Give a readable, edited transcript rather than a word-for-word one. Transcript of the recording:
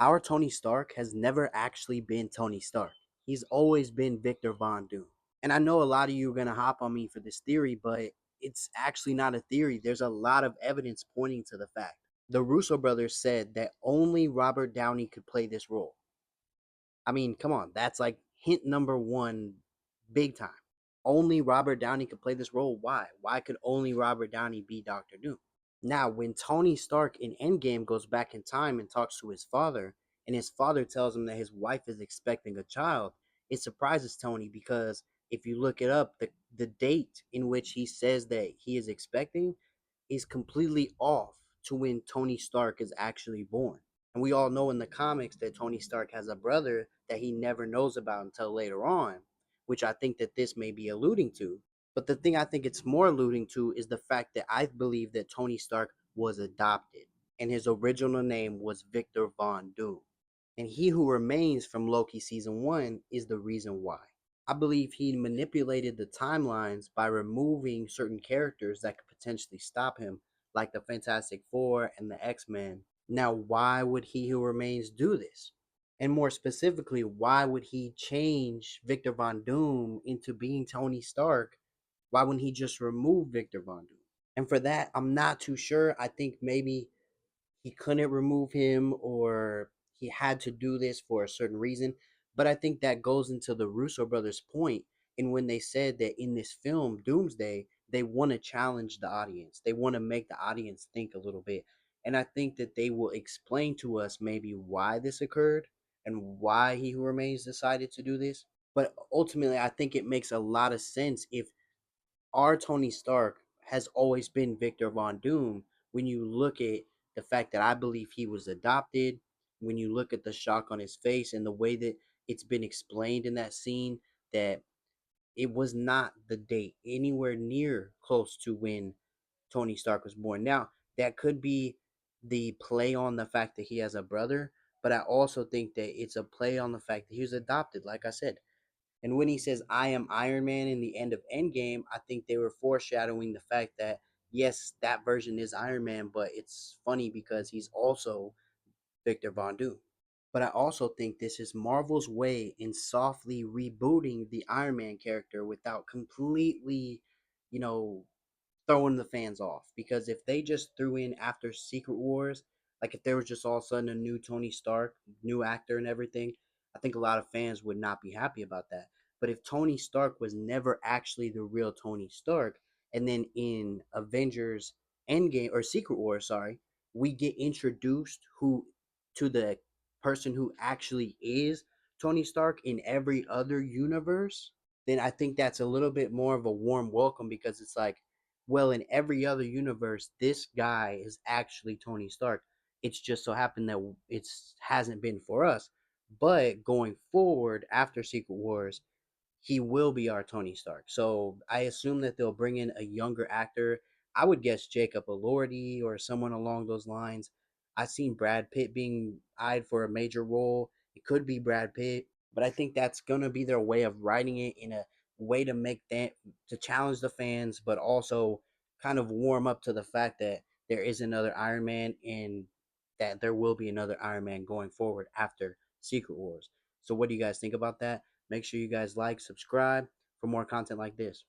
our Tony Stark has never actually been Tony Stark. He's always been Victor Von Doom. And I know a lot of you are going to hop on me for this theory, but it's actually not a theory. There's a lot of evidence pointing to the fact. The Russo brothers said that only Robert Downey could play this role. I mean, come on, that's like hint number one, big time. Only Robert Downey could play this role. Why? Why could only Robert Downey be Doctor Doom? Now, when Tony Stark in Endgame goes back in time and talks to his father, and his father tells him that his wife is expecting a child, it surprises Tony because if you look it up, the date in which he says that he is expecting is completely off to when Tony Stark is actually born. And we all know in the comics that Tony Stark has a brother that he never knows about until later on, which I think that this may be alluding to. But the thing I think it's more alluding to is the fact that I believe that Tony Stark was adopted and his original name was Victor Von Doom. And He Who Remains from Loki season 1 is the reason why. I believe he manipulated the timelines by removing certain characters that could potentially stop him, like the Fantastic Four and the X-Men. Now, why would He Who Remains do this? And more specifically, why would he change Victor Von Doom into being Tony Stark? Why wouldn't he just remove Victor Von Doom? And for that, I'm not too sure. I think maybe he couldn't remove him or he had to do this for a certain reason. But I think that goes into the Russo brothers' point in when they said that in this film, Doomsday, they want to challenge the audience. They want to make the audience think a little bit. And I think that they will explain to us maybe why this occurred and why He Who Remains decided to do this. But ultimately, I think it makes a lot of sense if our Tony Stark has always been Victor Von Doom when you look at the fact that I believe he was adopted, when you look at the shock on his face and the way that it's been explained in that scene that it was not the date anywhere near close to when Tony Stark was born. Now, that could be the play on the fact that he has a brother, but I also think that it's a play on the fact that he was adopted, like I said. And when he says, I am Iron Man in the end of Endgame, I think they were foreshadowing the fact that, yes, that version is Iron Man, but it's funny because he's also Victor Von Doom. But I also think this is Marvel's way in softly rebooting the Iron Man character without completely, you know, throwing the fans off. Because if they just threw in after Secret Wars, like if there was just all of a sudden a new Tony Stark, new actor and everything, I think a lot of fans would not be happy about that. But if Tony Stark was never actually the real Tony Stark, and then in Avengers Endgame or Secret Wars, sorry, we get introduced who to the person who actually is Tony Stark in every other universe, then I think that's a little bit more of a warm welcome because it's like, well, in every other universe, this guy is actually Tony Stark. It's just so happened that it hasn't been for us. But going forward after Secret Wars, he will be our Tony Stark. So I assume that they'll bring in a younger actor. I would guess Jacob Elordi or someone along those lines. I've seen Brad Pitt being eyed for a major role. It could be Brad Pitt, but I think that's gonna be their way of writing it in a way to make that to challenge the fans, but also kind of warm up to the fact that there is another Iron Man and that there will be another Iron Man going forward after Secret Wars. So what do you guys think about that? Make sure you guys like, subscribe for more content like this.